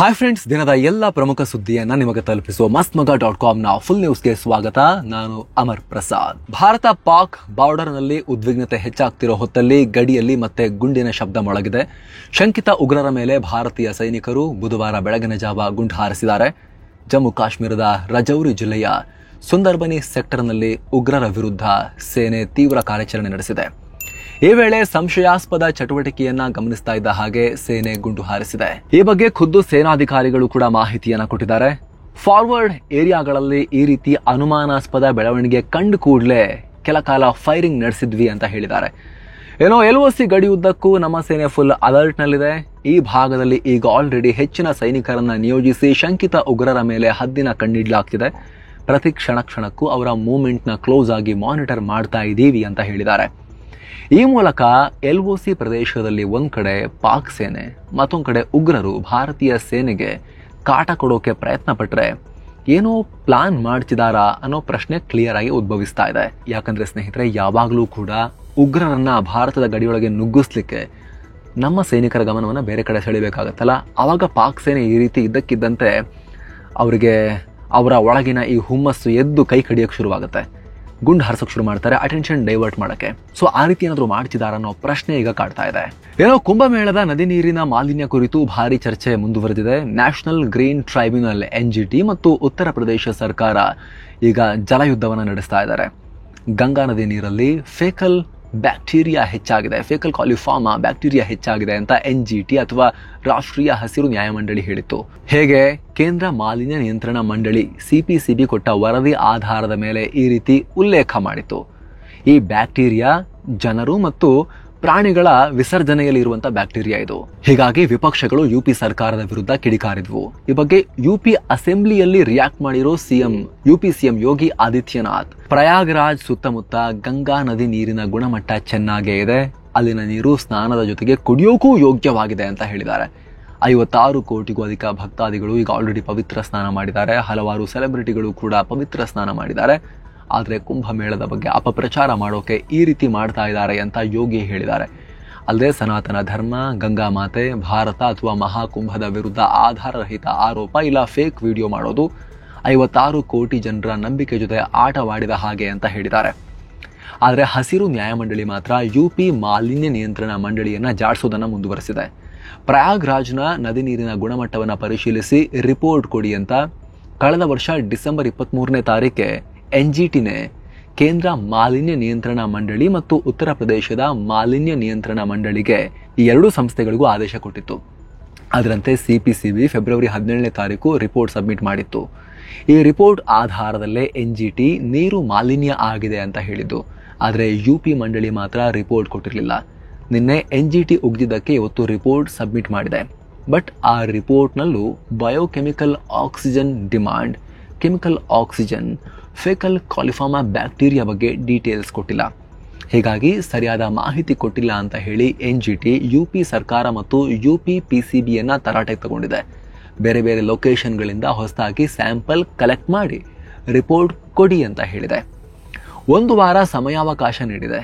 Hi friends, ದಿನದ ಎಲ್ಲ ಪ್ರಮುಖ ಸುದ್ದಿಯನ್ನ ನಿಮಗೆ ತಲುಪಿಸುವ mastmaga.com ಫುಲ್ ನ್ಯೂಸ್ಗೆ ಸ್ವಾಗತ. ನಾನು ಅಮರ್ ಪ್ರಸಾದ್. ಭಾರತ ಪಾಕ್ ಬಾರ್ಡರ್ನಲ್ಲಿ ಉದ್ವಿಗ್ನತೆ ಹೆಚ್ಚಾಗ್ತಿರೋ ಹೊತ್ತಲ್ಲಿ ಗಡಿಯಲ್ಲಿ ಮತ್ತೆ ಗುಂಡಿನ ಶಬ್ದ ಮೊಳಗಿದೆ. ಶಂಕಿತ ಉಗ್ರರ ಮೇಲೆ ಭಾರತೀಯ ಸೈನಿಕರು ಬುಧವಾರ ಬೆಳಗಿನ ಜಾವ ಗುಂಡು ಹಾರಿಸಿದ್ದಾರೆ. ಜಮ್ಮು ಕಾಶ್ಮೀರದ ರಜೌರಿ ಜಿಲ್ಲೆಯ ಸುಂದರ್ಬನಿ ಸೆಕ್ಟರ್ನಲ್ಲಿ ಉಗ್ರರ ವಿರುದ್ಧ ಸೇನೆ ತೀವ್ರ ಕಾರ್ಯಾಚರಣೆ ನಡೆಸಿದೆ. ಈ ವೇಳೆ ಸಂಶಯಾಸ್ಪದ ಚಟುವಟಿಕೆಯನ್ನ ಗಮನಿಸ್ತಾ ಇದ್ದ ಹಾಗೆ ಸೇನೆ ಗುಂಡು ಹಾರಿಸಿದೆ. ಈ ಬಗ್ಗೆ ಖುದ್ದು ಸೇನಾಧಿಕಾರಿಗಳು ಕೂಡ ಮಾಹಿತಿಯನ್ನ ಕೊಟ್ಟಿದ್ದಾರೆ. ಫಾರ್ವರ್ಡ್ ಏರಿಯಾಗಳಲ್ಲಿ ಈ ರೀತಿ ಅನುಮಾನಾಸ್ಪದ ಬೆಳವಣಿಗೆ ಕಂಡು ಕೂಡಲೇ ಕೆಲ ಕಾಲ ಫೈರಿಂಗ್ ನಡೆಸಿದ್ವಿ ಅಂತ ಹೇಳಿದ್ದಾರೆ. ಏನೋ LOC ಗಡಿಯುದ್ದಕ್ಕೂ ನಮ್ಮ ಸೇನೆ ಫುಲ್ ಅಲರ್ಟ್ ನಲ್ಲಿದೆ. ಈ ಭಾಗದಲ್ಲಿ ಈಗ ಆಲ್ರೆಡಿ ಹೆಚ್ಚಿನ ಸೈನಿಕರನ್ನ ನಿಯೋಜಿಸಿ ಶಂಕಿತ ಉಗ್ರರ ಮೇಲೆ ಹದ್ದಿನ ಕಣ್ಣಿಡ್ಲಾಗ್ತಿದೆ. ಪ್ರತಿ ಕ್ಷಣಕ್ಕೂ ಅವರ ಮೂವ್ಮೆಂಟ್ ನ ಕ್ಲೋಸ್ ಆಗಿ ಮಾನಿಟರ್ ಮಾಡ್ತಾ ಇದ್ದೀವಿ ಅಂತ ಹೇಳಿದ್ದಾರೆ. ಈ ಮೂಲಕ LOC ಪ್ರದೇಶದಲ್ಲಿ ಒಂದ್ ಕಡೆ ಪಾಕ್ ಸೇನೆ, ಮತ್ತೊಂದ್ ಕಡೆ ಉಗ್ರರು ಭಾರತೀಯ ಸೇನೆಗೆ ಕಾಟ ಕೊಡೋಕೆ ಪ್ರಯತ್ನ ಪಟ್ರೆ ಏನೋ ಪ್ಲಾನ್ ಮಾಡ್ತಿದಾರಾ ಅನ್ನೋ ಪ್ರಶ್ನೆ ಕ್ಲಿಯರ್ ಆಗಿ ಉದ್ಭವಿಸ್ತಾ ಇದೆ. ಯಾಕಂದ್ರೆ ಸ್ನೇಹಿತರೆ, ಯಾವಾಗಲೂ ಕೂಡ ಉಗ್ರರನ್ನ ಭಾರತದ ಗಡಿಯೊಳಗೆ ನುಗ್ಗಿಸ್ಲಿಕ್ಕೆ ನಮ್ಮ ಸೈನಿಕರ ಗಮನವನ್ನು ಬೇರೆ ಕಡೆ ಸೆಳಿಬೇಕಾಗತ್ತಲ್ಲ. ಆವಾಗ ಪಾಕ್ ಸೇನೆ ಈ ರೀತಿ ಇದ್ದಕ್ಕಿದ್ದಂತೆ ಅವರಿಗೆ ಅವರ ಒಳಗಿನ ಈ ಹುಮ್ಮಸ್ಸು ಎದ್ದು ಕೈ ಕಡಿಯೋಕೆ ಶುರುವಾಗುತ್ತೆ. ಗುಂಡು ಹಾರಿಸೋಕೆ ಶುರು ಮಾಡ್ತಾರೆ, ಅಟೆನ್ಷನ್ ಡೈವರ್ಟ್ ಮಾಡಕ್ಕೆ. ಸೊ ಆ ರೀತಿ ಏನಾದರೂ ಮಾಡ್ತಿದಾರ ಅನ್ನೋ ಪ್ರಶ್ನೆ ಈಗ ಕಾಡ್ತಾ ಇದೆ. ಏನೋ ಕುಂಭಮೇಳದ ನದಿ ನೀರಿನ ಮಾಲಿನ್ಯ ಕುರಿತು ಭಾರಿ ಚರ್ಚೆ ಮುಂದುವರೆದಿದೆ. ನ್ಯಾಷನಲ್ ಗ್ರೀನ್ ಟ್ರೈಬ್ಯುನಲ್ NGT ಮತ್ತು ಉತ್ತರ ಪ್ರದೇಶ ಸರ್ಕಾರ ಈಗ ಜಲಯುದ್ಧವನ್ನು ನಡೆಸ್ತಾ ಇದ್ದಾರೆ. ಗಂಗಾ ನದಿ ನೀರಲ್ಲಿ ಫೇಕಲ್ ಬ್ಯಾಕ್ಟೀರಿಯಾ ಹೆಚ್ಚಾಗಿದೆ, ಫೇಕಲ್ ಕಾಲಿಫಾರ್ಮಾ ಬ್ಯಾಕ್ಟೀರಿಯಾ ಹೆಚ್ಚಾಗಿದೆ ಅಂತ NGT ಅಥವಾ ರಾಷ್ಟ್ರೀಯ ಹಸಿರು ನ್ಯಾಯಮಂಡಳಿ ಹೇಳಿತ್ತು. ಹೇಗೆ ಕೇಂದ್ರ ಮಾಲಿನ್ಯ ನಿಯಂತ್ರಣ ಮಂಡಳಿ CPCB ಕೊಟ್ಟ ವರದಿ ಆಧಾರದ ಮೇಲೆ ಈ ರೀತಿ ಉಲ್ಲೇಖ ಮಾಡಿತ್ತು. ಈ ಬ್ಯಾಕ್ಟೀರಿಯಾ ಜನರು ಮತ್ತು ಪ್ರಾಣಿಗಳ ವಿಸರ್ಜನೆಯಲ್ಲಿ ಇರುವಂತಹ ಬ್ಯಾಕ್ಟೀರಿಯಾ ಇದು. ಹೀಗಾಗಿ ವಿಪಕ್ಷಗಳು UP ಸರ್ಕಾರದ ವಿರುದ್ಧ ಕಿಡಿಕಾರಿದ್ವು. ಈ ಬಗ್ಗೆ UP ಅಸೆಂಬ್ಲಿಯಲ್ಲಿ ರಿಯಾಕ್ಟ್ ಮಾಡಿರೋ UP CM ಯೋಗಿ ಆದಿತ್ಯನಾಥ್, ಪ್ರಯಾಗ್ರಾಜ್ ಸುತ್ತಮುತ್ತ ಗಂಗಾ ನದಿ ನೀರಿನ ಗುಣಮಟ್ಟ ಚೆನ್ನಾಗೇ ಇದೆ, ಅಲ್ಲಿನ ನೀರು ಸ್ನಾನದ ಜೊತೆಗೆ ಕುಡಿಯೋಕೂ ಯೋಗ್ಯವಾಗಿದೆ ಅಂತ ಹೇಳಿದ್ದಾರೆ. 56 ಕೋಟಿಗೂ ಅಧಿಕ ಭಕ್ತಾದಿಗಳು ಈಗ ಆಲ್ರೆಡಿ ಪವಿತ್ರ ಸ್ನಾನ ಮಾಡಿದ್ದಾರೆ. ಹಲವಾರು ಸೆಲೆಬ್ರಿಟಿಗಳು ಕೂಡ ಪವಿತ್ರ ಸ್ನಾನ ಮಾಡಿದ್ದಾರೆ. ಆದರೆ ಕುಂಭಮೇಳದ ಬಗ್ಗೆ ಅಪಪ್ರಚಾರ ಮಾಡೋಕೆ ಈ ರೀತಿ ಮಾಡ್ತಾ ಇದ್ದಾರೆ ಅಂತ ಯೋಗಿ ಹೇಳಿದ್ದಾರೆ. ಅಲ್ಲದೆ ಸನಾತನ ಧರ್ಮ, ಗಂಗಾ ಮಾತೆ, ಭಾರತ ಅಥವಾ ಮಹಾಕುಂಭದ ವಿರುದ್ಧ ಆಧಾರರಹಿತ ಆರೋಪ ಇಲ್ಲ ಫೇಕ್ ವಿಡಿಯೋ ಮಾಡೋದು 56 ಕೋಟಿ ಜನರ ನಂಬಿಕೆ ಜೊತೆ ಆಟವಾಡಿದ ಹಾಗೆ ಅಂತ ಹೇಳಿದ್ದಾರೆ. ಆದರೆ ಹಸಿರು ನ್ಯಾಯಮಂಡಳಿ ಮಾತ್ರ UP ಮಾಲಿನ್ಯ ನಿಯಂತ್ರಣ ಮಂಡಳಿಯನ್ನ ಜಾಡಿಸೋದನ್ನ ಮುಂದುವರೆಸಿದೆ. ಪ್ರಯಾಗ್ರಾಜ್ನ ನದಿ ನೀರಿನ ಗುಣಮಟ್ಟವನ್ನು ಪರಿಶೀಲಿಸಿ ರಿಪೋರ್ಟ್ ಕೊಡಿ ಅಂತ ಕಳೆದ ವರ್ಷ ಡಿಸೆಂಬರ್ 23ನೇ ತಾರೀಕೆ NGTನೇ ಕೇಂದ್ರ ಮಾಲಿನ್ಯ ನಿಯಂತ್ರಣ ಮಂಡಳಿ ಮತ್ತು ಉತ್ತರ ಪ್ರದೇಶದ ಮಾಲಿನ್ಯ ನಿಯಂತ್ರಣ ಮಂಡಳಿಗೆ ಈ ಎರಡೂ ಸಂಸ್ಥೆಗಳಿಗೂ ಆದೇಶ ಕೊಟ್ಟಿತ್ತು. ಅದರಂತೆ CPCB ಫೆಬ್ರವರಿ 17ನೇ ತಾರೀಕು ರಿಪೋರ್ಟ್ ಸಬ್ಮಿಟ್ ಮಾಡಿತ್ತು. ಈ ರಿಪೋರ್ಟ್ ಆಧಾರದಲ್ಲೇ NGT ನೀರು ಮಾಲಿನ್ಯ ಆಗಿದೆ ಅಂತ ಹೇಳಿದ್ದು. ಆದರೆ UP ಮಂಡಳಿ ಮಾತ್ರ ರಿಪೋರ್ಟ್ ಕೊಟ್ಟಿರಲಿಲ್ಲ. ನಿನ್ನೆ NGT ಉಗ್ದಿದ್ದಕ್ಕೆ ಇವತ್ತು ರಿಪೋರ್ಟ್ ಸಬ್ಮಿಟ್ ಮಾಡಿದೆ. ಬಟ್ ಆ ರಿಪೋರ್ಟ್ನಲ್ಲೂ biochemical oxygen demand, chemical oxygen, faecal coliform bacteria ಬಗ್ಗೆ ಡೀಟೇಲ್ಸ್ ಕೊಟ್ಟಿಲ್ಲ. ಹೀಗಾಗಿ ಸರಿಯಾದ ಮಾಹಿತಿ ಕೊಟ್ಟಿಲ್ಲ ಅಂತ ಹೇಳಿ NGT UP ಸರ್ಕಾರ ಮತ್ತು UP PCBಯನ್ನ ತರಾಟೆ ತಗೊಂಡಿದೆ. ಬೇರೆ ಬೇರೆ ಲೊಕೇಶನ್ಗಳಿಂದ ಹೊಸದಾಗಿ ಸ್ಯಾಂಪಲ್ ಕಲೆಕ್ಟ್ ಮಾಡಿ ರಿಪೋರ್ಟ್ ಕೊಡಿ ಅಂತ ಹೇಳಿದೆ. 1 ವಾರ ಸಮಯಾವಕಾಶ ನೀಡಿದೆ.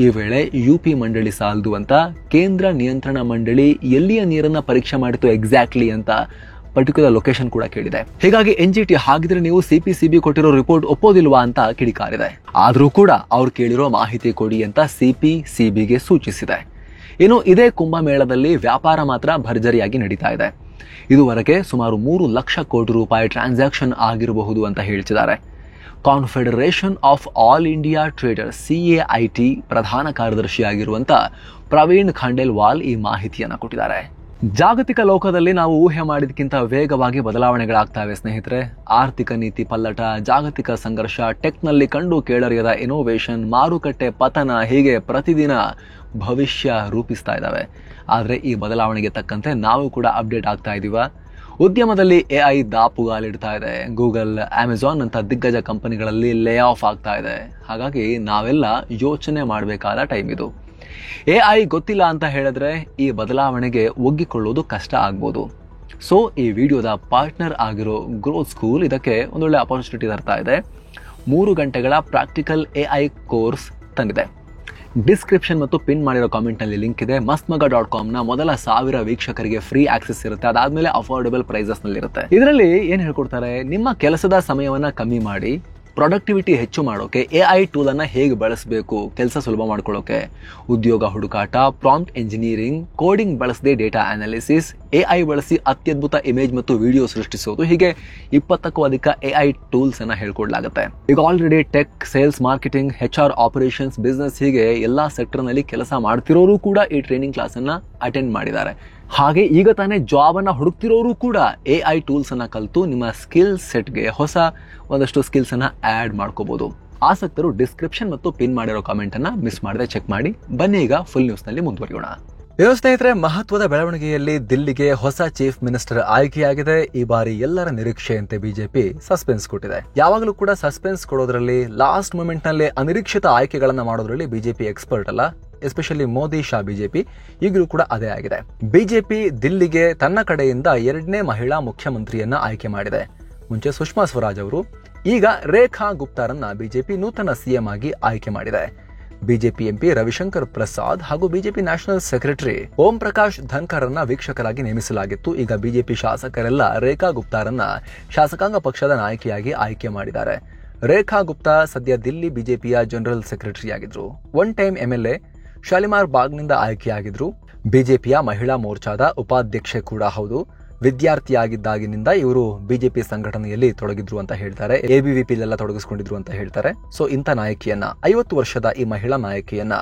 ಈ ವೇಳೆ UP ಮಂಡಳಿ ಸಾಲದು ಅಂತ ಕೇಂದ್ರ ನಿಯಂತ್ರಣ ಮಂಡಳಿ ಎಲ್ಲಿಯ ನೀರನ್ನ ಪರೀಕ್ಷೆ ಮಾಡಿತು ಎಕ್ಸಾಕ್ಟ್ಲಿ ಅಂತ ಪರ್ಟಿಕ್ಯುಲರ್ ಲೊಕೇಶನ್ ಕೂಡ ಕೇಳಿದೆ. ಹೀಗಾಗಿ NGT ಹಾಗಿದ್ರೆ ನೀವು CPCB ಕೊಟ್ಟಿರೋ ರಿಪೋರ್ಟ್ ಒಪ್ಪೋದಿಲ್ವಾ ಅಂತ ಕಿಡಿಕಾರಿದೆ. ಆದ್ರೂ ಕೂಡ ಅವ್ರು ಕೇಳಿರೋ ಮಾಹಿತಿ ಕೊಡಿ ಅಂತ CPCBಗೆ ಸೂಚಿಸಿದೆ. ಇನ್ನು ಇದೇ ಕುಂಭಮೇಳದಲ್ಲಿ ವ್ಯಾಪಾರ ಮಾತ್ರ ಭರ್ಜರಿಯಾಗಿ ನಡೀತಾ ಇದೆ. ಇದುವರೆಗೆ ಸುಮಾರು 3 ಲಕ್ಷ ಕೋಟಿ ರೂಪಾಯಿ ಟ್ರಾನ್ಸಾಕ್ಷನ್ ಆಗಿರಬಹುದು ಅಂತ ಹೇಳ್ತಿದ್ದಾರೆ. Confederation of all India traders CAIT ಪ್ರಧಾನ ಕಾರ್ಯದರ್ಶಿಯಾಗಿರುವಂತ ಪ್ರವೀಣ್ ಖಂಡೇಲ್ವಾಲ್ ಈ ಮಾಹಿತಿಯನ್ನ ಕೊಟ್ಟಿದ್ದಾರೆ. ಜಾಗತಿಕ ಲೋಕದಲ್ಲಿ ನಾವು ಊಹೆ ಮಾಡಿದಕ್ಕಿಂತ ವೇಗವಾಗಿ ಬದಲಾವಣೆಗಳಾಗ್ತವೆ ಸ್ನೇಹಿತರೆ. ಆರ್ಥಿಕ ನೀತಿ ಪಲ್ಲಟ, ಜಾಗತಿಕ ಸಂಘರ್ಷ, ಟೆಕ್ನಲ್ಲಿ ಕಂಡು ಕೇಳರಿಯದ ಇನೋವೇಷನ್, ಮಾರುಕಟ್ಟೆ ಪತನ, ಹೀಗೆ ಪ್ರತಿದಿನ ಭವಿಷ್ಯ ರೂಪಿಸ್ತಾ ಇದ್ದಾವೆ. ಆದರೆ ಈ ಬದಲಾವಣೆಗೆ ತಕ್ಕಂತೆ ನಾವು ಕೂಡ ಅಪ್ಡೇಟ್ ಆಗ್ತಾ ಇದೀವ. ಉದ್ಯಮದಲ್ಲಿ AI ದಾಪುಗಾಲಿಡ್ತಾ ಇದೆ. ಗೂಗಲ್, ಅಮೆಜಾನ್ ಅಂತ ದಿಗ್ಗಜ ಕಂಪನಿಗಳಲ್ಲಿ ಲೇ ಆಫ್ ಆಗ್ತಾ ಇದೆ. ಹಾಗಾಗಿ ನಾವೆಲ್ಲ ಯೋಚನೆ ಮಾಡಬೇಕಾದ ಟೈಮ್ ಇದು. AI ಗೊತ್ತಿಲ್ಲ ಅಂತ ಹೇಳಿದ್ರೆ ಈ ಬದಲಾವಣೆಗೆ ಒಗ್ಗಿಕೊಳ್ಳೋದು ಕಷ್ಟ ಆಗ್ಬೋದು. ಸೊ ಈ ವಿಡಿಯೋದ ಪಾರ್ಟ್ನರ್ ಆಗಿರೋ ಗ್ರೋತ್ ಸ್ಕೂಲ್ ಇದಕ್ಕೆ ಒಂದೊಳ್ಳೆ ಅಪರ್ಚುನಿಟಿ ತರ್ತಾ ಇದೆ. 3 ಗಂಟೆಗಳ ಪ್ರಾಕ್ಟಿಕಲ್ AI ಕೋರ್ಸ್ ತಂದಿದೆ. ಡಿಸ್ಕ್ರಿಪ್ಷನ್ ಮತ್ತು ಪಿನ್ ಮಾಡಿರೋ ಕಾಮೆಂಟ್ ನಲ್ಲಿ ಲಿಂಕ್ ಇದೆ. mastmaga.com ನ ಮೊದಲ 1000 ವೀಕ್ಷಕರಿಗೆ ಫ್ರೀ ಆಕ್ಸೆಸ್ ಇರುತ್ತೆ. ಅದಾದ್ಮೇಲೆ ಅಫೋರ್ಡಬಲ್ ಪ್ರೈಸಸ್ ನಲ್ಲಿ ಇರುತ್ತೆ. ಇದರಲ್ಲಿ ಏನ್ ಹೇಳ್ಕೊಡ್ತಾರೆ, ನಿಮ್ಮ ಕೆಲಸದ ಸಮಯವನ್ನ ಕಮ್ಮಿ ಮಾಡಿ ಪ್ರೊಡಕ್ಟಿವಿಟಿ ಹೆಚ್ಚು ಮಾಡೋಕೆ AI ಟೂಲ್ ಅನ್ನ ಹೇಗೆ ಬಳಸಬೇಕು, ಕೆಲಸ ಸುಲಭ ಮಾಡ್ಕೊಳ್ಳೋಕೆ, ಉದ್ಯೋಗ ಹುಡುಕಾಟ, ಪ್ರಾಂಪ್ಟ್ ಎಂಜಿನಿಯರಿಂಗ್, ಕೋಡಿಂಗ್ ಬಳಸದೆ ಡೇಟಾ ಅನಾಲಿಸಿಸ್, AI ಬಳಸಿ ಅತ್ಯದ್ಭುತ ಇಮೇಜ್ ಮತ್ತು ವಿಡಿಯೋ ಸೃಷ್ಟಿಸೋದು, ಹೀಗೆ 20ಕ್ಕೂ ಅಧಿಕ AI ಟೂಲ್ಸ್ ಅನ್ನ ಹೇಳ್ಕೊಡ್ಲಾಗುತ್ತೆ. ಈಗ already tech, sales, marketing, HR operations, business ಹೀಗೆ ಎಲ್ಲಾ ಸೆಕ್ಟರ್ ನಲ್ಲಿ ಕೆಲಸ ಮಾಡ್ತಿರೋರು ಕೂಡ ಈ ಟ್ರೈನಿಂಗ್ ಕ್ಲಾಸ್ ಅನ್ನ ಅಟೆಂಡ್ ಮಾಡಿದ್ದಾರೆ. ಹಾಗೆ ಈಗ ತಾನೇ ಜಾಬ್ ಅನ್ನ ಹುಡುಕ್ತಿರೋರು ಕೂಡ AI ಟೂಲ್ಸ್ ಅನ್ನ ಕಲಿತು ನಿಮ್ಮ ಸ್ಕಿಲ್ ಸೆಟ್ಗೆ ಹೊಸ ಒಂದಷ್ಟು ಸ್ಕಿಲ್ಸ್ ಅನ್ನ ಆಡ್ ಮಾಡ್ಕೋಬಹುದು. ಆಸಕ್ತರು ಡಿಸ್ಕ್ರಿಪ್ಷನ್ ಮತ್ತು ಪಿನ್ ಮಾಡಿರೋ ಕಾಮೆಂಟ್ ಅನ್ನ ಮಿಸ್ ಮಾಡದೆ ಚೆಕ್ ಮಾಡಿ. ಬನ್ನಿ ಈಗ ಫುಲ್ ನ್ಯೂಸ್ ನಲ್ಲಿ ಮುಂದುವರಿಯೋಣ. ಸ್ನೇಹಿತರೆ, ಮಹತ್ವದ ಬೆಳವಣಿಗೆಯಲ್ಲಿ ದಿಲ್ಲಿಗೆ ಹೊಸ ಚೀಫ್ ಮಿನಿಸ್ಟರ್ ಆಯ್ಕೆಯಾಗಿದೆ. ಈ ಬಾರಿ ಎಲ್ಲರ ನಿರೀಕ್ಷೆಯಂತೆ ಬಿಜೆಪಿ ಸಸ್ಪೆನ್ಸ್ ಕೊಟ್ಟಿದೆ. ಯಾವಾಗಲೂ ಕೂಡ ಸಸ್ಪೆನ್ಸ್ ಕೊಡೋದ್ರಲ್ಲಿ, ಲಾಸ್ಟ್ ಮೂಮೆಂಟ್ ನಲ್ಲಿ ಅನಿರೀಕ್ಷಿತ ಆಯ್ಕೆಗಳನ್ನ ಮಾಡೋದ್ರಲ್ಲಿ ಬಿಜೆಪಿ ಎಕ್ಸ್ಪರ್ಟ್ ಅಲ್ಲ. ಎಸ್ಪೆಷಲಿ ಮೋದಿ ಶಾ ಬಿಜೆಪಿ ಈಗಲೂ ಕೂಡ ಅದೇ ಆಗಿದೆ. ಬಿಜೆಪಿ ದಿಲ್ಲಿಗೆ ತನ್ನ ಕಡೆಯಿಂದ 2ನೇ ಮಹಿಳಾ ಮುಖ್ಯಮಂತ್ರಿಯನ್ನ ಆಯ್ಕೆ ಮಾಡಿದೆ. ಮುಂಚೆ ಸುಷ್ಮಾ ಸ್ವರಾಜ್ ಅವರು, ಈಗ ರೇಖಾ ಗುಪ್ತಾರನ್ನ ಬಿಜೆಪಿ ನೂತನ ಸಿಎಂ ಆಗಿ ಆಯ್ಕೆ ಮಾಡಿದೆ. ಬಿಜೆಪಿ ಎಂಪಿ ರವಿಶಂಕರ್ ಪ್ರಸಾದ್ ಹಾಗೂ BJP national secretary Om Prakash Dhankhar ಅನ್ನ ವೀಕ್ಷಕರಾಗಿ ನೇಮಿಸಲಾಗಿತ್ತು. ಈಗ ಬಿಜೆಪಿ ಶಾಸಕರೆಲ್ಲ ರೇಖಾ ಗುಪ್ತಾರನ್ನ ಶಾಸಕಾಂಗ ಪಕ್ಷದ ನಾಯಕಿಯಾಗಿ ಆಯ್ಕೆ ಮಾಡಿದ್ದಾರೆ. ರೇಖಾ ಗುಪ್ತಾ ಸದ್ಯ ದಿಲ್ಲಿ ಬಿಜೆಪಿಯ ಜನರಲ್ ಸೆಕ್ರೆಟರಿ ಆಗಿದ್ರು. ಒನ್ ಟೈಮ್ MLA ಶಾಲಿಮಾರ್ ಬಾಗ್ನಿಂದ ಆಯ್ಕೆಯಾಗಿದ್ರು. ಬಿಜೆಪಿಯ ಮಹಿಳಾ ಮೋರ್ಚಾದ ಉಪಾಧ್ಯಕ್ಷೆ ಕೂಡ ಹೌದು. ವಿದ್ಯಾರ್ಥಿಯಾಗಿದ್ದಾಗಿನಿಂದ ಇವರು ಬಿಜೆಪಿ ಸಂಘಟನೆಯಲ್ಲಿ ತೊಡಗಿದ್ರು ಅಂತ ಹೇಳ್ತಾರೆ. ABVP ತೊಡಗಿಸಿಕೊಂಡಿದ್ರು ಅಂತ ಹೇಳ್ತಾರೆ. ಸೊ ಇಂಥ ನಾಯಕಿಯನ್ನ, 50 ವರ್ಷದ ಈ ಮಹಿಳಾ ನಾಯಕಿಯನ್ನ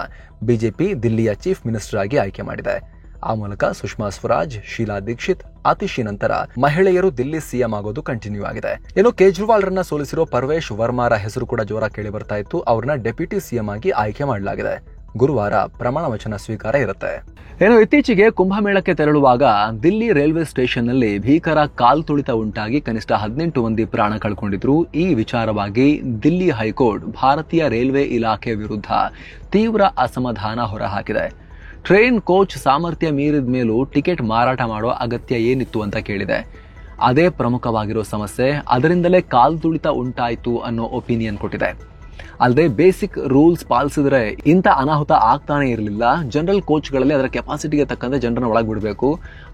ಬಿಜೆಪಿ ದಿಲ್ಲಿಯ ಚೀಫ್ ಮಿನಿಸ್ಟರ್ ಆಗಿ ಆಯ್ಕೆ ಮಾಡಿದೆ. ಆ ಮೂಲಕ ಸುಷ್ಮಾ ಸ್ವರಾಜ್, ಶೀಲಾ ದೀಕ್ಷಿತ್, ಆತಿಶಿ ನಂತರ ಮಹಿಳೆಯರು ದಿಲ್ಲಿ ಸಿಎಂ ಆಗೋದು ಕಂಟಿನ್ಯೂ ಆಗಿದೆ. ಇನ್ನು ಕೇಜ್ರಿವಾಲ್ ರನ್ನ ಸೋಲಿಸಿರೋ ಪರ್ವೇಶ್ ವರ್ಮಾರ ಹೆಸರು ಕೂಡ ಜೋರ ಕೇಳಿ ಬರ್ತಾ ಇತ್ತು. ಅವ್ರನ್ನ ಡೆಪ್ಯೂಟಿ ಸಿಎಂ ಆಗಿ ಆಯ್ಕೆ ಮಾಡಲಾಗಿದೆ. ಗುರುವಾರ ಪ್ರಮಾಣ ವಚನ ಸ್ವೀಕಾರ ಇರುತ್ತೆ. ಇತ್ತೀಚೆಗೆ ಕುಂಭಮೇಳಕ್ಕೆ ತೆರಳುವಾಗ ದಿಲ್ಲಿ ರೈಲ್ವೆ ಸ್ಟೇಷನ್ ನಲ್ಲಿ ಭೀಕರ ಕಾಲ್ತುಳಿತ ಉಂಟಾಗಿ ಕನಿಷ್ಠ 18 ಮಂದಿ ಪ್ರಾಣ ಕಳ್ಕೊಂಡಿದ್ರು. ಈ ವಿಚಾರವಾಗಿ ದಿಲ್ಲಿ ಹೈಕೋರ್ಟ್ ಭಾರತೀಯ ರೈಲ್ವೆ ಇಲಾಖೆ ವಿರುದ್ಧ ತೀವ್ರ ಅಸಮಾಧಾನ ಹೊರಹಾಕಿದೆ. ಟ್ರೈನ್ ಕೋಚ್ ಸಾಮರ್ಥ್ಯ ಮೀರಿದ ಮೇಲೂ ಟಿಕೆಟ್ ಮಾರಾಟ ಮಾಡೋ ಅಗತ್ಯ ಏನಿತ್ತು ಅಂತ ಕೇಳಿದೆ. ಅದೇ ಪ್ರಮುಖವಾಗಿರೋ ಸಮಸ್ಯೆ, ಅದರಿಂದಲೇ ಕಾಲ್ತುಳಿತ ಉಂಟಾಯಿತು ಅನ್ನೋ ಒಪಿನಿಯನ್ ಕೊಟ್ಟಿದೆ. ಅಲ್ಲದೆ ಬೇಸಿಕ್ ರೂಲ್ಸ್ ಪಾಲಿಸಿದ್ರೆ ಇಂಥ ಅನಾಹುತ ಆಗ್ತಾನೆ ಇರಲಿಲ್ಲ. ಜನರಲ್ ಕೋಚ್ಗಳಲ್ಲಿ ಅದರ ಕೆಪಾಸಿಟಿಗೆ ತಕ್ಕಂತೆ ಜನರನ್ನ ಒಳಗೆ ಬಿಡಬೇಕು,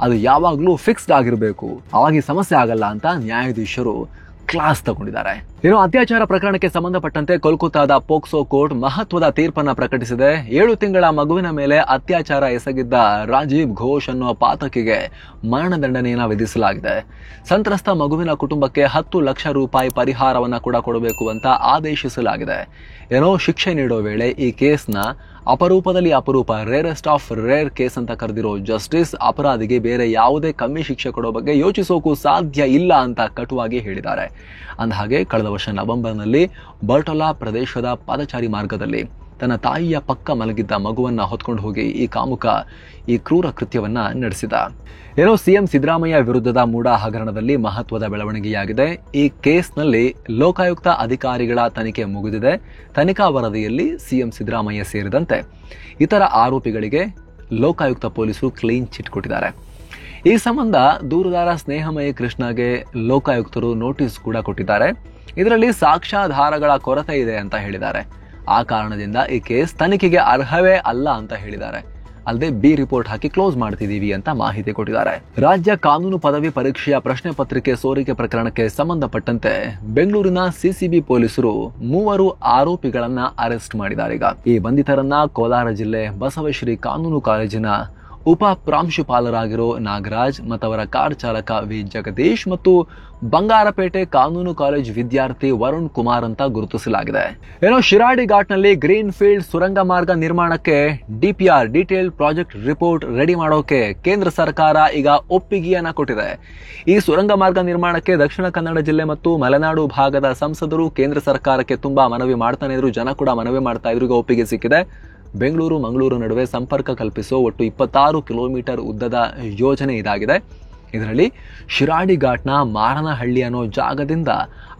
ಅದು ಯಾವಾಗಲೂ ಫಿಕ್ಸ್ಡ್ ಆಗಿರಬೇಕು, ಅವಾಗ ಈ ಸಮಸ್ಯೆ ಆಗಲ್ಲ ಅಂತ ನ್ಯಾಯಾಧೀಶರು ಕ್ಲಾಸ್ ತಗೊಂಡಿದ್ದಾರೆ. ಇನ್ನು ಅತ್ಯಾಚಾರ ಪ್ರಕರಣಕ್ಕೆ ಸಂಬಂಧಪಟ್ಟಂತೆ ಕೋಲ್ಕತ್ತಾದ ಪೋಕ್ಸೋ ಕೋರ್ಟ್ ಮಹತ್ವದ ತೀರ್ಪನ್ನ ಪ್ರಕಟಿಸಿದೆ. 7 ತಿಂಗಳ ಮಗುವಿನ ಮೇಲೆ ಅತ್ಯಾಚಾರ ಎಸಗಿದ್ದ ರಾಜೀವ್ ಘೋಷ್ ಅನ್ನುವ ಪಾತಕಿಗೆ ಮರಣದಂಡನೆಯನ್ನ ವಿಧಿಸಲಾಗಿದೆ. ಸಂತ್ರಸ್ತ ಮಗುವಿನ ಕುಟುಂಬಕ್ಕೆ 10 ಲಕ್ಷ ರೂಪಾಯಿ ಪರಿಹಾರವನ್ನ ಕೂಡ ಕೊಡಬೇಕು ಅಂತ ಆದೇಶಿಸಲಾಗಿದೆ. ಶಿಕ್ಷೆ ನೀಡೋ ವೇಳೆ ಈ ಕೇಸ್ನ ಅಪರೂಪದಲ್ಲಿ ಅಪರೂಪ, ರೇರೆಸ್ಟ್ ಆಫ್ ರೇರ್ ಕೇಸ್ ಅಂತ ಕರೆದಿರೋ ಜಸ್ಟಿಸ್ ಅಪರಾಧಿಗೆ ಬೇರೆ ಯಾವುದೇ ಕಮ್ಮಿ ಶಿಕ್ಷೆ ಕೊಡೋ ಬಗ್ಗೆ ಯೋಚಿಸೋಕು ಸಾಧ್ಯ ಇಲ್ಲ ಅಂತ ಕಟುವಾಗಿ ಹೇಳಿದ್ದಾರೆ. ಅಂದಹಾಗೆ ಕಳೆದ ವರ್ಷ ನವೆಂಬರ್ನಲ್ಲಿ ಬರ್ಟೊಲಾ ಪ್ರದೇಶದ ಪಾದಚಾರಿ ಮಾರ್ಗದಲ್ಲಿ ತನ್ನ ತಾಯಿಯ ಪಕ್ಕ ಮಲಗಿದ್ದ ಮಗುವನ್ನ ಹೊತ್ಕೊಂಡು ಹೋಗಿ ಈ ಕಾಮುಕ ಈ ಕ್ರೂರ ಕೃತ್ಯವನ್ನ ನಡೆಸಿದ. ಸಿಎಂ ಸಿದ್ದರಾಮಯ್ಯ ವಿರುದ್ಧದ ಮೂಡಾ ಹಗರಣದಲ್ಲಿ ಮಹತ್ವದ ಬೆಳವಣಿಗೆಯಾಗಿದೆ. ಈ ಕೇಸ್ನಲ್ಲಿ ಲೋಕಾಯುಕ್ತ ಅಧಿಕಾರಿಗಳ ತನಿಖೆ ಮುಗಿದಿದೆ. ತನಿಖಾ ವರದಿಯಲ್ಲಿ ಸಿಎಂ ಸಿದ್ದರಾಮಯ್ಯ ಸೇರಿದಂತೆ ಇತರ ಆರೋಪಿಗಳಿಗೆ ಲೋಕಾಯುಕ್ತ ಪೊಲೀಸರು ಕ್ಲೀನ್ ಚಿಟ್ ಕೊಟ್ಟಿದ್ದಾರೆ. ಈ ಸಂಬಂಧ ದೂರುದಾರ ಸ್ನೇಹಮಯಿ ಕೃಷ್ಣಗೆ ಲೋಕಾಯುಕ್ತರು ನೋಟಿಸ್ ಕೂಡ ಕೊಟ್ಟಿದ್ದಾರೆ. ಇದರಲ್ಲಿ ಸಾಕ್ಷ್ಯಾಧಾರಗಳ ಕೊರತೆ ಇದೆ ಅಂತ ಹೇಳಿದ್ದಾರೆ. ಆ ಕಾರಣದಿಂದ ಈ ಕೇಸ್ ತನಿಖೆಗೆ ಅರ್ಹವೇ ಅಲ್ಲ ಅಂತ ಹೇಳಿದ್ದಾರೆ. ಅಲ್ಲದೆ ಬಿ ರಿಪೋರ್ಟ್ ಹಾಕಿ ಕ್ಲೋಸ್ ಮಾಡ್ತಿದೀವಿ ಅಂತ ಮಾಹಿತಿ ಕೊಟ್ಟಿದ್ದಾರೆ. ರಾಜ್ಯ ಕಾನೂನು ಪದವಿ ಪರೀಕ್ಷೆಯ ಪ್ರಶ್ನೆ ಪತ್ರಿಕೆ ಸೋರಿಕೆ ಪ್ರಕರಣಕ್ಕೆ ಸಂಬಂಧಪಟ್ಟಂತೆ ಬೆಂಗಳೂರಿನ ಸಿಸಿಬಿ ಪೊಲೀಸರು 3 ಆರೋಪಿಗಳನ್ನ ಅರೆಸ್ಟ್ ಮಾಡಿದ್ದಾರೆ. ಈ ಬಂಧಿತರನ್ನ ಕೋಲಾರ ಜಿಲ್ಲೆ ಬಸವಶ್ರೀ ಕಾನೂನು ಕಾಲೇಜಿನ ಉಪ ಪ್ರಾಂಶುಪಾಲರಾಗಿರೋ ನಾಗರಾಜ್ ಮತ್ತವರ ಕಾರ್ ಚಾಲಕ ವಿ ಜಗದೀಶ್ ಮತ್ತು ಬಂಗಾರಪೇಟೆ ಕಾನೂನು ಕಾಲೇಜ್ ವಿದ್ಯಾರ್ಥಿ ವರುಣ್ ಕುಮಾರ್ ಅಂತ ಗುರುತಿಸಲಾಗಿದೆ. ಶಿರಾಡಿ ಘಾಟ್ನಲ್ಲಿ ಗ್ರೀನ್ ಫೀಲ್ಡ್ ಸುರಂಗ ಮಾರ್ಗ ನಿರ್ಮಾಣಕ್ಕೆ DPR detail project report ready ಮಾಡೋಕೆ ಕೇಂದ್ರ ಸರ್ಕಾರ ಈಗ ಒಪ್ಪಿಗೆಯನ್ನ ಕೊಟ್ಟಿದೆ. ಈ ಸುರಂಗ ಮಾರ್ಗ ನಿರ್ಮಾಣಕ್ಕೆ ದಕ್ಷಿಣ ಕನ್ನಡ ಜಿಲ್ಲೆ ಮತ್ತು ಮಲೆನಾಡು ಭಾಗದ ಸಂಸದರು ಕೇಂದ್ರ ಸರ್ಕಾರಕ್ಕೆ ತುಂಬಾ ಮನವಿ ಮಾಡ್ತಾನೆ ಇದ್ರು, ಜನ ಕೂಡ ಮನವಿ ಮಾಡ್ತಾ ಇದ್ರು. ಈಗ ಒಪ್ಪಿಗೆ ಸಿಕ್ಕಿದೆ. ಬೆಂಗಳೂರು ಮಂಗಳೂರು ನಡುವೆ ಸಂಪರ್ಕ ಕಲ್ಪಿಸೋ ಒಟ್ಟು 26 ಕಿಲೋಮೀಟರ್ ಉದ್ದದ ಯೋಜನೆ ಇದಾಗಿದೆ. ಇದರಲ್ಲಿ ಶಿರಾಡಿ ಘಾಟ್ನ ಮಾರನಹಳ್ಳಿ ಅನ್ನೋ ಜಾಗದಿಂದ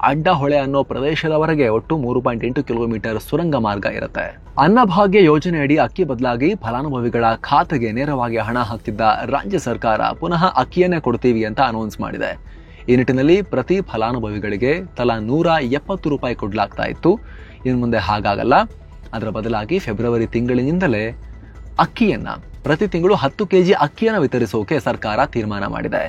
ಅಡ್ಡಹೊಳೆ ಅನ್ನೋ ಪ್ರದೇಶದವರೆಗೆ ಒಟ್ಟು 3.8 ಕಿಲೋಮೀಟರ್ ಸುರಂಗ ಮಾರ್ಗ ಇರುತ್ತೆ. ಅನ್ನಭಾಗ್ಯ ಯೋಜನೆಯಡಿ ಅಕ್ಕಿ ಬದಲಾಗಿ ಫಲಾನುಭವಿಗಳ ಖಾತೆಗೆ ನೇರವಾಗಿ ಹಣ ಹಾಕ್ತಿದ್ದ ರಾಜ್ಯ ಸರ್ಕಾರ ಪುನಃ ಅಕ್ಕಿಯನ್ನೇ ಕೊಡ್ತೀವಿ ಅಂತ ಅನೌನ್ಸ್ ಮಾಡಿದೆ. ಈ ನಿಟ್ಟಿನಲ್ಲಿ ಪ್ರತಿ ಫಲಾನುಭವಿಗಳಿಗೆ ತಲಾ 170 ರೂಪಾಯಿ ಕೊಡ್ಲಾಗ್ತಾ ಇತ್ತು. ಇನ್ನು ಮುಂದೆ ಹಾಗಾಗಲ್ಲ. ಅದರ ಬದಲಾಗಿ ಫೆಬ್ರವರಿ ತಿಂಗಳಿನಿಂದಲೇ ಅಕ್ಕಿಯನ್ನ ಪ್ರತಿ ತಿಂಗಳು 10 ಕೆಜಿ ಅಕ್ಕಿಯನ್ನು ವಿತರಿಸೋಕೆ ಸರ್ಕಾರ ತೀರ್ಮಾನ ಮಾಡಿದೆ.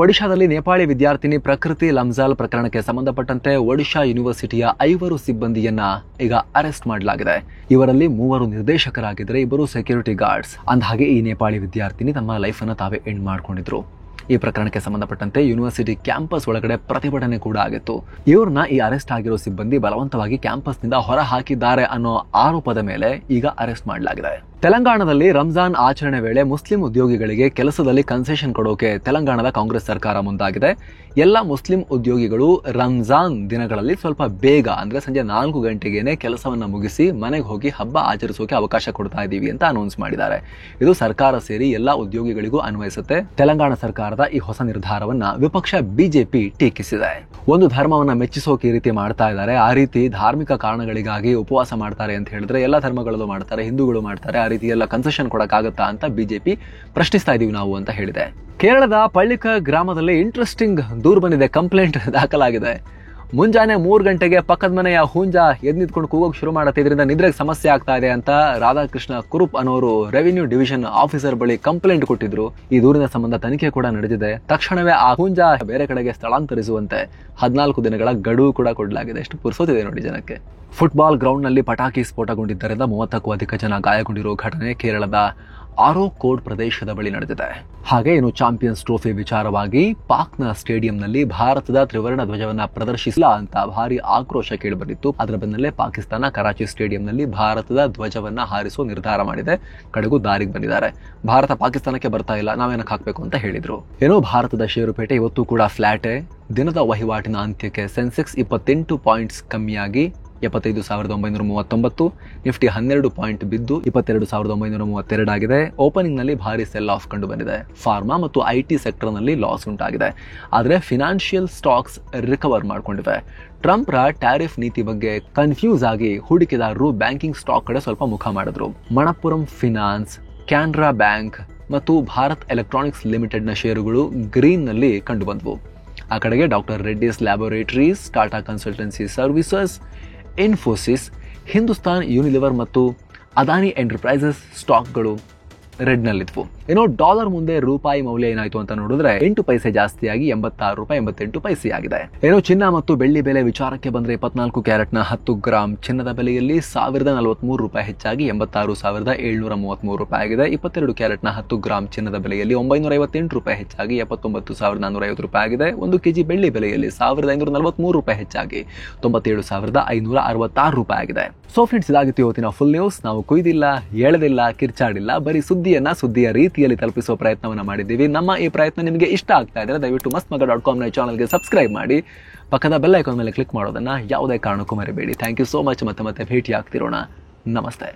ಒಡಿಶಾದಲ್ಲಿ ನೇಪಾಳಿ ವಿದ್ಯಾರ್ಥಿನಿ ಪ್ರಕೃತಿ ಲಮ್ಜಾಲ್ ಪ್ರಕರಣಕ್ಕೆ ಸಂಬಂಧಪಟ್ಟಂತೆ ಒಡಿಶಾ ಯೂನಿವರ್ಸಿಟಿಯ 5 ಸಿಬ್ಬಂದಿಯನ್ನ ಈಗ ಅರೆಸ್ಟ್ ಮಾಡಲಾಗಿದೆ. ಇವರಲ್ಲಿ 3 ನಿರ್ದೇಶಕರಾಗಿದ್ದರೆ 2 ಸೆಕ್ಯೂರಿಟಿ ಗಾರ್ಡ್ಸ್. ಅಂದಹಾಗೆ ಈ ನೇಪಾಳಿ ವಿದ್ಯಾರ್ಥಿನಿ ತಮ್ಮ ಲೈಫ್ ಅನ್ನು ತಾವೇ ಎಂಡ್ ಮಾಡ್ಕೊಂಡಿದ್ರು. ಈ ಪ್ರಕರಣಕ್ಕೆ ಸಂಬಂಧಪಟ್ಟಂತೆ ಯೂನಿವರ್ಸಿಟಿ ಕ್ಯಾಂಪಸ್ ಒಳಗಡೆ ಪ್ರತಿಭಟನೆ ಕೂಡ ಆಗಿತ್ತು. ಇವ್ರನ್ನ ಈ ಅರೆಸ್ಟ್ ಆಗಿರೋ ಸಿಬ್ಬಂದಿ ಬಲವಂತವಾಗಿ ಕ್ಯಾಂಪಸ್ ನಿಂದ ಹೊರ ಹಾಕಿದ್ದಾರೆ ಅನ್ನೋ ಆರೋಪದ ಮೇಲೆ ಈಗ ಅರೆಸ್ಟ್ ಮಾಡಲಾಗಿದೆ. ತೆಲಂಗಾಣದಲ್ಲಿ ರಂಜಾನ್ ಆಚರಣೆ ವೇಳೆ ಮುಸ್ಲಿಂ ಉದ್ಯೋಗಿಗಳಿಗೆ ಕೆಲಸದಲ್ಲಿ ಕನ್ಸೆಷನ್ ಕೊಡೋಕೆ ತೆಲಂಗಾಣದ ಕಾಂಗ್ರೆಸ್ ಸರ್ಕಾರ ಮುಂದಾಗಿದೆ. ಎಲ್ಲ ಮುಸ್ಲಿಂ ಉದ್ಯೋಗಿಗಳು ರಂಜಾನ್ ದಿನಗಳಲ್ಲಿ ಸ್ವಲ್ಪ ಬೇಗ ಅಂದ್ರೆ ಸಂಜೆ 4 ಗಂಟೆಗೇನೆ ಕೆಲಸವನ್ನ ಮುಗಿಸಿ ಮನೆಗೆ ಹೋಗಿ ಹಬ್ಬ ಆಚರಿಸೋಕೆ ಅವಕಾಶ ಕೊಡ್ತಾ ಇದ್ದೀವಿ ಅಂತ ಅನೌನ್ಸ್ ಮಾಡಿದ್ದಾರೆ. ಇದು ಸರ್ಕಾರ ಸೇರಿ ಎಲ್ಲಾ ಉದ್ಯೋಗಿಗಳಿಗೂ ಅನ್ವಯಿಸುತ್ತೆ. ತೆಲಂಗಾಣ ಸರ್ಕಾರದ ಈ ಹೊಸ ನಿರ್ಧಾರವನ್ನ ವಿಪಕ್ಷ ಬಿಜೆಪಿ ಟೀಕಿಸಿದೆ. ಒಂದು ಧರ್ಮವನ್ನ ಮೆಚ್ಚಿಸೋಕೆ ಈ ರೀತಿ ಮಾಡ್ತಾ ಇದ್ದಾರೆ. ಆ ರೀತಿ ಧಾರ್ಮಿಕ ಕಾರಣಗಳಿಗಾಗಿ ಉಪವಾಸ ಮಾಡ್ತಾರೆ ಅಂತ ಹೇಳಿದ್ರೆ ಎಲ್ಲ ಧರ್ಮಗಳಲ್ಲೂ ಮಾಡ್ತಾರೆ, ಹಿಂದೂಗಳು ಮಾಡ್ತಾರೆ. ಆ ರೀತಿ ಎಲ್ಲ ಕನ್ಸೆಷನ್ ಕೊಡಕ್ಕಾಗತ್ತಾ ಅಂತ ಬಿಜೆಪಿ ಪ್ರಶ್ನಿಸ್ತಾ ಇದೀವಿ ನಾವು ಅಂತ ಹೇಳಿದೆ. ಕೇರಳದ ಪಳ್ಳಿಕ ಗ್ರಾಮದಲ್ಲಿ ಇಂಟ್ರೆಸ್ಟಿಂಗ್ ದೂರು ಬಂದಿದೆ, ಕಂಪ್ಲೇಂಟ್ ದಾಖಲಾಗಿದೆ. ಮುಂಜಾನೆ 3 ಗಂಟೆಗೆ ಪಕ್ಕದ ಮನೆಯ ಹುಂಜ ಎದ್ದು ನಿಂತ್ಕೊಂಡು ಕೂಗೋಕೆ ಶುರು ಮಾಡುತ್ತೆ. ಇದರಿಂದ ನಿದ್ರೆಗೆ ಸಮಸ್ಯೆ ಆಗ್ತಾ ಇದೆ ಅಂತ ರಾಧಾಕೃಷ್ಣ ಕುರುಪ್ ಅನ್ನೋರು ರೆವಿನ್ಯೂ ಡಿವಿಷನ್ ಆಫೀಸರ್ ಬಳಿ ಕಂಪ್ಲೇಂಟ್ ಕೊಟ್ಟಿದ್ರು. ಈ ದೂರಿನ ಸಂಬಂಧ ತನಿಖೆ ಕೂಡ ನಡೆದಿದೆ. ತಕ್ಷಣವೇ ಆ ಹುಂಜ ಬೇರೆ ಕಡೆಗೆ ಸ್ಥಳಾಂತರಿಸುವಂತೆ 14 ದಿನಗಳ ಗಡುವು ಕೂಡ ಕೊಡಲಾಗಿದೆ. ಎಷ್ಟು ಪುರ್ಸೋತಿದೆ ನೋಡಿ ಜನಕ್ಕೆ. ಫುಟ್ಬಾಲ್ ಗ್ರೌಂಡ್ ನಲ್ಲಿ ಪಟಾಕಿ ಸ್ಫೋಟಗೊಂಡಿದ್ದರಿಂದ 30ಕ್ಕೂ ಅಧಿಕ ಜನ ಗಾಯಗೊಂಡಿರೋ ಘಟನೆ ಕೇರಳದ ಆರೋಕೋಡ್ ಪ್ರದೇಶದ ಬಳಿ ನಡೆದಿದೆ. ಹಾಗೆ ಇನ್ನು ಚಾಂಪಿಯನ್ಸ್ ಟ್ರೋಫಿ ವಿಚಾರವಾಗಿ ಪಾಕ್ನ ಸ್ಟೇಡಿಯಂನಲ್ಲಿ ಭಾರತದ ತ್ರಿವರ್ಣ ಧ್ವಜವನ್ನ ಪ್ರದರ್ಶಿಸಿಲ್ಲ ಅಂತ ಭಾರಿ ಆಕ್ರೋಶ ಕೇಳಿಬಂದಿತ್ತು. ಅದರ ಬೆನ್ನಲ್ಲೇ ಪಾಕಿಸ್ತಾನ ಕರಾಚಿ ಸ್ಟೇಡಿಯಂನಲ್ಲಿ ಭಾರತದ ಧ್ವಜವನ್ನ ಹಾರಿಸುವ ನಿರ್ಧಾರ ಮಾಡಿದೆ. ಕಡೆಗೂ ದಾರಿಗೆ ಬಂದಿದ್ದಾರೆ. ಭಾರತ ಪಾಕಿಸ್ತಾನಕ್ಕೆ ಬರ್ತಾ ಇಲ್ಲ, ನಾವೇನಕ್ಕೆ ಹಾಕ್ಬೇಕು ಅಂತ ಹೇಳಿದ್ರು. ಭಾರತದ ಷೇರುಪೇಟೆ ಇವತ್ತು ಕೂಡ ಫ್ಲಾಟೇ. ದಿನದ ವಹಿವಾಟಿನ ಅಂತ್ಯಕ್ಕೆ ಸೆನ್ಸೆಕ್ಸ್ 28 ಪಾಯಿಂಟ್ಸ್ ಕಮ್ಮಿಯಾಗಿ 75,939, ನಿಫ್ಟಿ 12 ಪಾಯಿಂಟ್ ಬಿದ್ದು 22,932 ಆಗಿದೆ. ಓಪನಿಂಗ್ ನಲ್ಲಿ ಭಾರಿ ಸೆಲ್ ಆಫ್ ಕಂಡು ಬಂದಿದೆ. ಫಾರ್ಮಾ ಮತ್ತು ಐಟಿ ಸೆಕ್ಟರ್ ನಲ್ಲಿ ಲಾಸ್ ಉಂಟಾಗಿದೆ. ಆದರೆ ಫಿನಾನ್ಷಿಯಲ್ ಸ್ಟಾಕ್ಸ್ ರಿಕವರ್ ಮಾಡಿಕೊಂಡಿವೆ. ಟ್ರಂಪ್ ರ ಟ್ಯಾರಿಫ್ ನೀತಿ ಬಗ್ಗೆ ಕನ್ಫ್ಯೂಸ್ ಆಗಿ ಹೂಡಿಕೆದಾರರು ಬ್ಯಾಂಕಿಂಗ್ ಸ್ಟಾಕ್ ಕಡೆ ಸ್ವಲ್ಪ ಮುಖ ಮಾಡಿದ್ರು. ಮಣಪ್ಪುರಂ ಫಿನಾನ್ಸ್, ಕ್ಯಾನರಾ ಬ್ಯಾಂಕ್ ಮತ್ತು ಭಾರತ್ ಎಲೆಕ್ಟ್ರಾನಿಕ್ಸ್ ಲಿಮಿಟೆಡ್ ನ ಷೇರುಗಳು ಗ್ರೀನ್ ನಲ್ಲಿ ಕಂಡು ಬಂದವು. ಆ ಕಡೆಗೆ doctor Reddy's laboratories, Tata consultancy services, Infosys, Hindustan Unilever ಮತ್ತು ಅದಾನಿ ಎಂಟರ್ಪ್ರೈಸಸ್ ಸ್ಟಾಕ್ಗಳು ರೆಡ್ ನಲ್ಲಿದ್ವು. ಡಾಲರ್ ಮುಂದೆ ರೂಪಾಯಿ ಮೌಲ್ಯ ಏನಾಯ್ತು ಅಂತ ನೋಡಿದ್ರೆ 8 ಪೈಸೆ ಜಾಸ್ತಿಯಾಗಿ 86 ರೂಪಾಯಿ 88 ಪೈಸೆ ಆಗಿದೆ. ಚಿನ್ನ ಮತ್ತು ಬೆಳ್ಳಿ ಬೆಲೆ ವಿಚಾರಕ್ಕೆ ಬಂದ್ರೆ 24 ಕ್ಯಾರೆಟ್ನ 10 ಗ್ರಾಂ ಚಿನ್ನದ ಬೆಲೆಯಲ್ಲಿ 1043 ರೂಪಾಯಿ ಹೆಚ್ಚಾಗಿ 86,733 ರೂಪಾಯಿ ಆಗಿದೆ. 22 ಕ್ಯಾರೆಟ್ನ 10 ಗ್ರಾಂ ಚಿನ್ನದ ಬೆಲೆಯಲ್ಲಿ 958 ರೂಪಾಯಿ ಹೆಚ್ಚಾಗಿ 79,450 ರೂಪಾಯಿ ಆಗಿದೆ. 1 ಕೆಜಿ ಬೆಳ್ಳಿ ಬೆಲೆಯಲ್ಲಿ 1,543 ರೂಪಾಯಿ ಹೆಚ್ಚಾಗಿ 97,566 ರೂಪಾಯಿ ಆಗಿದೆ. ಸೊ ಫ್ರೆಂಡ್ಸ್, ಇದಾಗಿತ್ತು ಇವತ್ತಿನ ಫುಲ್ ನ್ಯೂಸ್. ನಾವು ಕುಯ್ದಿಲ್ಲ, ಎಳೆದಿಲ್ಲ, ಕಿರ್ಚಾಡಿಲ್ಲ, ಬರೀ ಸುದ್ದಿಯ ರೀತಿಯಲ್ಲಿ ತಲುಪಿಸುವ ಪ್ರಯತ್ನವನ್ನ ಮಾಡಿದ್ದೀವಿ. ನಮ್ಮ ಈ ಪ್ರಯತ್ನ ನಿಮಗೆ ಇಷ್ಟ ಆಗ್ತಾ ಇದ್ರೆ ದಯವಿಟ್ಟು mastmaga.com ನ ಚಾನಲ್ಗೆ ಸಬ್ಸ್ಕ್ರೈಬ್ ಮಾಡಿ, ಪಕ್ಕದ ಬೆಲ್ ಐಕಾನ್ ಮೇಲೆ ಕ್ಲಿಕ್ ಮಾಡೋದನ್ನ ಯಾವುದೇ ಕಾರಣಕ್ಕೂ ಮರಿಬೇಡಿ. Thank you so much. ಮತ್ತೆ ಭೇಟಿ ಆಗ್ತಿರೋಣ. ನಮಸ್ತೆ.